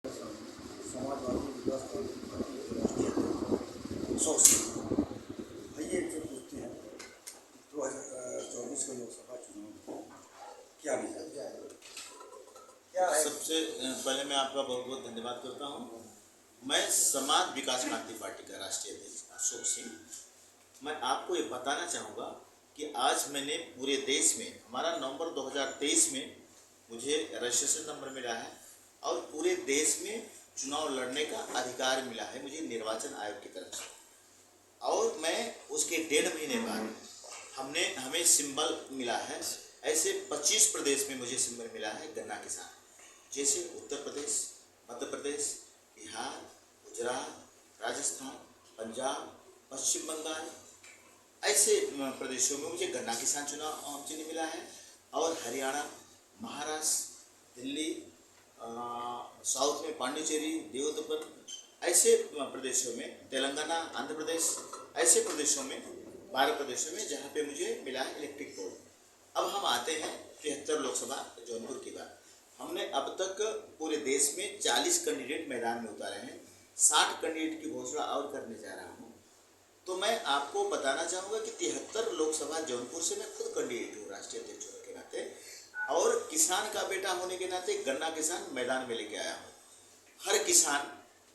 समाजवादी विकास तांत्रिक पार्टी के राष्ट्रीय अध्यक्ष सौ आइए इनसे पूछते हैं 2024 का लोकसभा चुनाव क्या विचार है? क्या है? सबसे पहले मैं आपका बहुत बहुत धन्यवाद करता हूँ। मैं समाज विकास क्रांति पार्टी का राष्ट्रीय अध्यक्ष अशोक सिंह। मैं आपको ये बताना चाहूँगा कि आज मैंने पूरे देश में, हमारा नवंबर 2023 में मुझे रजिस्ट्रेशन नंबर मिला है और पूरे देश में चुनाव लड़ने का अधिकार मिला है मुझे निर्वाचन आयोग की तरफ से। और मैं उसके 1.5 महीने बाद हमें सिंबल मिला है। ऐसे 25 प्रदेश में मुझे सिंबल मिला है गन्ना किसान, जैसे उत्तर प्रदेश, मध्य प्रदेश, बिहार, गुजरात, राजस्थान, पंजाब, पश्चिम बंगाल, ऐसे प्रदेशों में मुझे गन्ना किसान चुनाव चिन्ह मिला है। और हरियाणा, महाराष्ट्र, दिल्ली, साउथ में पांडिचेरी, देवदपन, ऐसे प्रदेशों में, तेलंगाना, आंध्र प्रदेश, ऐसे प्रदेशों में, 12 प्रदेशों में जहाँ पे मुझे मिला है इलेक्ट्रिक बोर्ड। अब हम आते हैं 73 लोकसभा जौनपुर की बात। हमने अब तक पूरे देश में 40 कैंडिडेट मैदान में उतारे हैं। 60 कैंडिडेट की घोषणा और करने जा रहा हूँ। तो मैं आपको बताना चाहूँगा कि 73 लोकसभा जौनपुर से मैं खुद कैंडिडेट हूँ राष्ट्रीय अध्यक्ष होने के नाते, और किसान का बेटा होने के नाते गन्ना किसान मैदान में लेके आया हूँ। हर किसान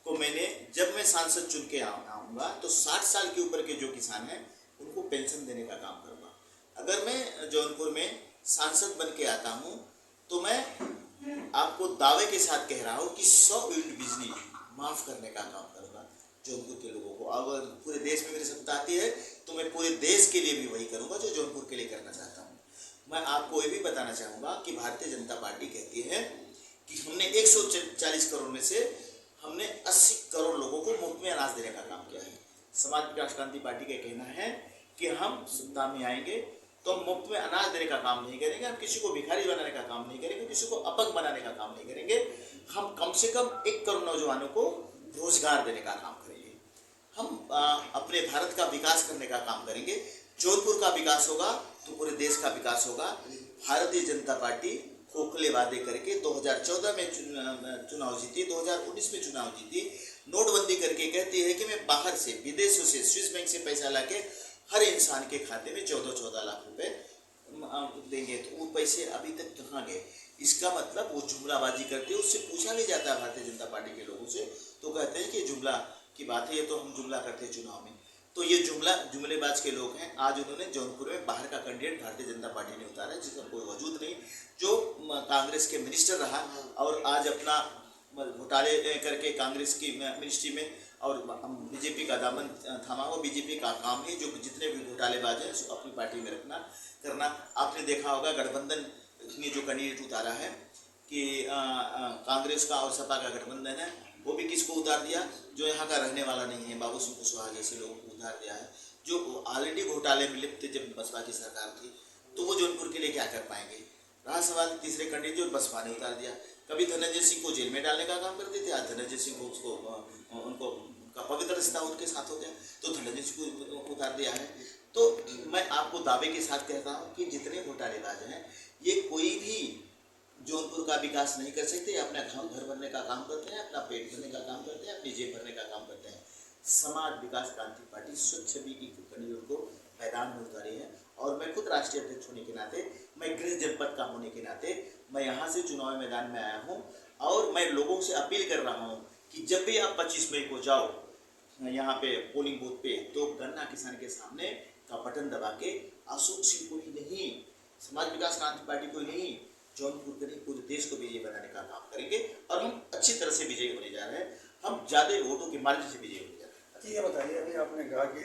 को मैंने, जब मैं सांसद चुन के आऊँगा तो 60 साल के ऊपर के जो किसान हैं उनको पेंशन देने का काम करूँगा। अगर मैं जौनपुर में सांसद बन के आता हूँ तो मैं आपको दावे के साथ कह रहा हूँ कि 100 यूनिट बिजली माफ़ करने का काम करूँगा जौनपुर के लोगों को। अगर पूरे देश में मेरी सत्ता आती है तो मैं पूरे देश के लिए भी वही करूँगा जो जौनपुर के लिए करना चाहता हूँ। मैं आपको ये भी बताना चाहूँगा कि भारतीय जनता पार्टी कहती है कि हमने 140 करोड़ में से हमने 80 करोड़ लोगों को मुफ्त में अनाज देने का काम किया है। समाज विकास क्रांति पार्टी का कहना है कि हम सत्ता में आएंगे तो हम मुफ्त में अनाज देने का काम नहीं करेंगे, हम किसी को भिखारी बनाने का काम नहीं करेंगे, किसी को अपंग बनाने का काम नहीं करेंगे। हम कम से कम 1 करोड़ नौजवानों को रोजगार देने का काम करेंगे। हम अपने भारत का विकास करने का काम करेंगे। जौनपुर का विकास होगा तो पूरे देश का विकास होगा। भारतीय जनता पार्टी खोखले वादे करके 2014 में चुनाव जीती, 2019 में चुनाव जीती, नोटबंदी करके कहती है कि मैं बाहर से, विदेशों से, स्विस बैंक से पैसा लाके हर इंसान के खाते में 14-14 लाख रुपए देंगे। तो वो पैसे अभी तक कहाँ गए? इसका मतलब वो जुमलाबाजी करते हैं। उससे पूछा नहीं जाता भारतीय जनता पार्टी के लोगों से, तो कहते हैं कि जुमला की बात है, ये तो हम जुमला करते हैं चुनाव में। तो ये जुमलेबाज के लोग हैं। आज उन्होंने जौनपुर में बाहर का कैंडिडेट भारतीय जनता पार्टी ने उतारा है जिसका कोई वजूद नहीं, जो कांग्रेस के मिनिस्टर रहा और आज अपना घोटाले करके कांग्रेस की मिनिस्ट्री में और बीजेपी का दामन थामा हुआ। बीजेपी का काम है जो जितने भी घोटालेबाज हैं उसको अपनी पार्टी में करना। आपने देखा होगा गठबंधन ने जो कैंडिडेट उतारा है कि कांग्रेस का और सपा का गठबंधन है, वो भी किसको उतार दिया? जो यहाँ का रहने वाला नहीं है, बाबू सिंह कुशवाहा जैसे लोगों को उतार दिया है, जो ऑलरेडी घोटाले में लिप्त थे जब बसपा की सरकार थी। तो वो जौनपुर के लिए क्या कर पाएंगे? रहा सवाल तीसरे कैंडिडेट जो बसपा ने उतार दिया। कभी धनंजय सिंह को जेल में डालने का काम करते थे, आज धनंजय सिंह को उनको का पवित्र रिश्ता उनके साथ हो गया तो धनंजय सिंह को उतार दिया है। तो मैं आपको दावे के साथ कहता हूँ कि जितने घोटालेबाज हैं ये कोई भी जौनपुर का विकास नहीं कर सकते। अपना घर भरने का काम करते हैं, अपना पेट भरने का काम करते हैं, अपनी जेब भरने का काम करते हैं। समाज विकास क्रांति पार्टी स्वच्छ छवि की कैंडिडेट को मैदान में उतारी है और मैं खुद राष्ट्रीय अध्यक्ष होने के नाते, मैं गृह जनपद का होने के नाते मैं यहाँ से चुनाव मैदान में आया हूँ। और मैं लोगों से अपील कर रहा हूँ कि जब भी आप 25 मई को जाओ यहाँ पे पोलिंग बूथ पे, तो गन्ना किसान के सामने का बटन दबा के अशोक सिंह को ही नहीं, समाज विकास क्रांति पार्टी को ही नहीं, जौनपुर के नहीं पूरे देश को विजयी बनाने का काम करेंगे और हम अच्छी तरह से विजयी होने जा रहे हैं। हम ज़्यादा वोटों के मार्जिन से विजयी होने जा रहे हैं। अच्छा ये बताइए, अभी आपने कहा कि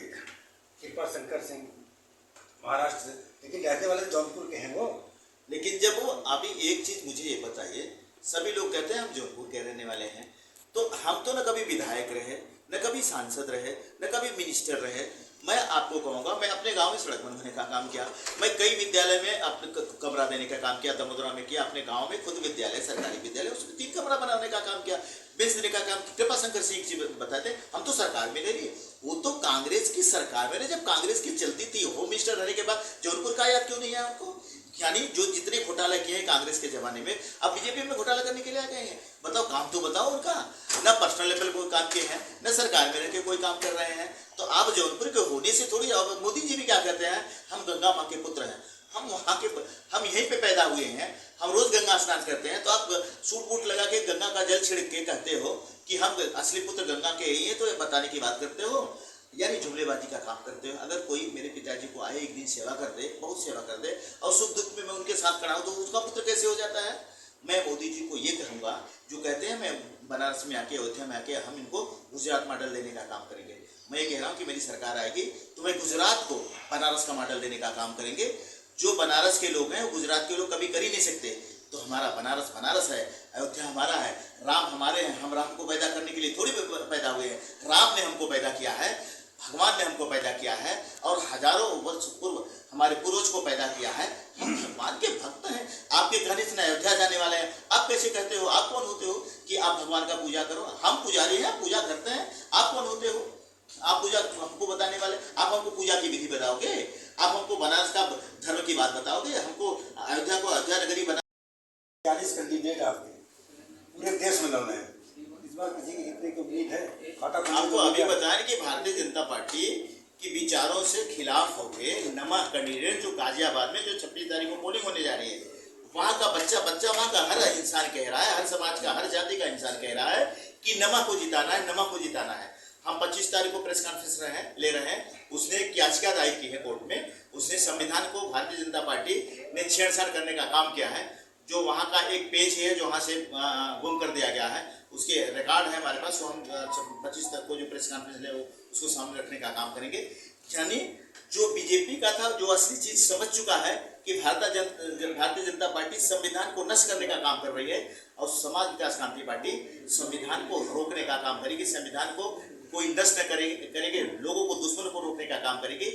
कृपा शंकर सिंह महाराष्ट्र से, लेकिन रहने वाले जौनपुर के हैं वो। लेकिन जब वो, अभी एक चीज़ मुझे ये बताइए, सभी लोग कहते हैं हम जौनपुर के रहने वाले हैं, तो हम तो न कभी विधायक रहे, न कभी सांसद रहे, न कभी मिनिस्टर रहे। मैं आपको कहूँगा, मैं अपने गांव में सड़क बनवाने का काम किया, मैं कई विद्यालय में अपने कमरा देने का काम किया, दमोदरा में किया, अपने गांव में खुद विद्यालय, सरकारी विद्यालय, उसमें 3 कमरा बनाने का काम किया, बेंच देने का काम। कृपा शंकर सिंह जी बताते हम तो सरकार में नहीं, वो तो कांग्रेस की सरकार में। जब कांग्रेस की चलती थी, होम मिनिस्टर रहने के बाद जौनपुर का याद क्यों नहीं है आपको? यानी जो जितने घोटाला किए हैं कांग्रेस के जमाने में, अब बीजेपी में घोटाला करने के लिए आ गए हैं। बताओ, काम तो बताओ उनका। न पर्सनल लेवल कोई काम किए हैं, न सरकार में रह के कोई काम कर रहे हैं। तो आप जौनपुर के होने से थोड़ी, अब मोदी जी भी क्या कहते हैं, हम गंगा माँ के पुत्र हैं, हम वहाँ के, हम यहीं पे पैदा हुए हैं, हम रोज गंगा स्नान करते हैं। तो आप सूट बूट लगा के गंगा का जल छिड़क के कहते हो कि हम असली पुत्र गंगा के ही हैं, तो ये बताने की बात करते हो, यानी जुमलेबाजी का काम करते हो। अगर कोई मेरे पिताजी को आए, एक दिन सेवा कर दे, बहुत सेवा कर दे, और सुख दुख में मैं उनके साथ खड़ा हूं, तो उसका पुत्र कैसे हो जाता है? मैं मोदी जी को ये कहूंगा, जो कहते हैं मैं बनारस में आके, अयोध्या में आके हम इनको गुजरात मॉडल देने का काम करेंगे। मैं ये कह रहा हूँ कि मेरी सरकार आएगी तो मैं गुजरात को बनारस का मॉडल देने का काम करेंगे। जो बनारस के लोग हैं वो गुजरात के लोग कभी कर ही नहीं सकते। तो हमारा बनारस बनारस है, अयोध्या हमारा है, राम हमारे हैं। हम राम को पैदा करने के लिए थोड़ी पैदा हुए हैं, राम ने हमको पैदा किया है, भगवान ने हमको पैदा किया है, और हजारों वर्ष पूर्व हमारे पूर्वज को पैदा किया है। हम भगवान के भक्त हैं। आपके कहने से अयोध्या जाने वाले हैं, आप कैसे कहते हो? आप कौन होते हो कि आप भगवान का पूजा करो? हम पुजारी हैं, पूजा करते हैं। आप कौन होते हो? आप पूजा हमको बताने वाले? आप हमको पूजा की विधि बताओगे? आप हमको बनारस का धर्म की बात बताओगे? हमको अयोध्या को अयोध्या नगरी बना। 40 कैंडिडेट आपके पूरे देश में लड़ रहे हैं, इस बार किसी की जीतने की उम्मीद है? आपको अभी बताएं कि भारतीय जनता पार्टी की विचारों से खिलाफ होके नमक कैंडिडेट जो गाजियाबाद में, जो 26 तारीख को पोलिंग होने जा रही है, वहाँ का बच्चा वहाँ का हर इंसान कह रहा है, हर समाज का, हर जाति का इंसान कह रहा है कि नमक को जिताना है, नमक को जिताना है। हम 25 तारीख को प्रेस कॉन्फ्रेंस ले रहे हैं। उसने एक याचिका दायर की है कोर्ट में। उसने संविधान को भारतीय जनता पार्टी ने छेड़छाड़ करने का काम किया है। जो वहाँ का एक पेज है जो वहाँ से गुम कर दिया गया है, उसके रिकॉर्ड है हमारे पास, वो हम 25 तक को जो प्रेस कॉन्फ्रेंस ले उसको सामने रखने का काम करेंगे। यानी जो बीजेपी का था, जो असली चीज समझ चुका है कि भारतीय जनता पार्टी संविधान को नष्ट करने का काम कर रही है, और समाज विकास क्रांति पार्टी संविधान को रोकने का काम करेगी। संविधान को कोई नष्ट न करेंगे, लोगों को, दुश्मनों को रोकने का काम करेगी।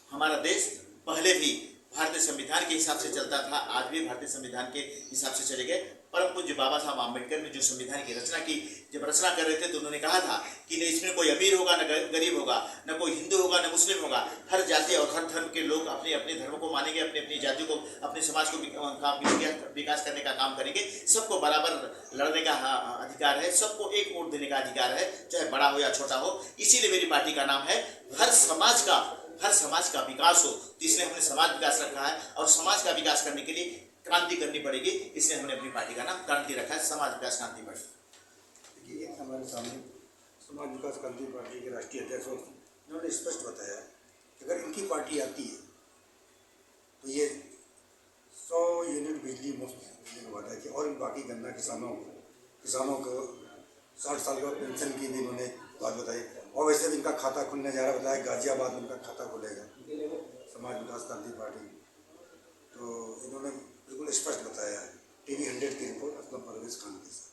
हमारा देश पहले भी भारतीय संविधान के हिसाब से चलता था, आज भी भारतीय संविधान के हिसाब से चले गए। परम पूज्य बाबा साहब आम्बेडकर ने जो संविधान की रचना की, जब रचना कर रहे थे तो उन्होंने कहा था कि न इसमें कोई अमीर होगा, न गरीब होगा, न कोई हिंदू होगा, न मुस्लिम होगा। हर जाति और हर धर्म के लोग अपने अपने धर्म को मानेंगे, अपनी अपनी जाति को, अपने समाज को विकास करने का काम करेंगे। सबको बराबर लड़ने का अधिकार है, सबको एक वोट देने का अधिकार है, चाहे बड़ा हो या छोटा हो। इसीलिए मेरी पार्टी का नाम है हर समाज का विकास हो। तो इसलिए हमने समाज विकास रखा है, और समाज का विकास करने के लिए क्रांति करनी पड़ेगी, इसलिए हमने अपनी पार्टी का नाम क्रांति रखा है, समाज विकास क्रांति पार्टी। देखिए, हमारे सामने समाज विकास क्रांति पार्टी के राष्ट्रीय अध्यक्ष उन्होंने स्पष्ट बताया कि अगर इनकी पार्टी आती है तो ये 100 यूनिट बिजली मुफ्त देने का वादा है, कि और भी बाकी गन्ना किसानों को 60 साल का पेंशन की भी इन्होंने बात बताई। और वैसे भी इनका खाता खुलने जा रहा, बताया गाजियाबाद में इनका खाता खुलेगा समाज विकास क्रांति पार्टी। तो इन्होंने बिल्कुल स्पष्ट बताया है। TV 100 की रिपोर्ट, अपना परवेज खान के साथ।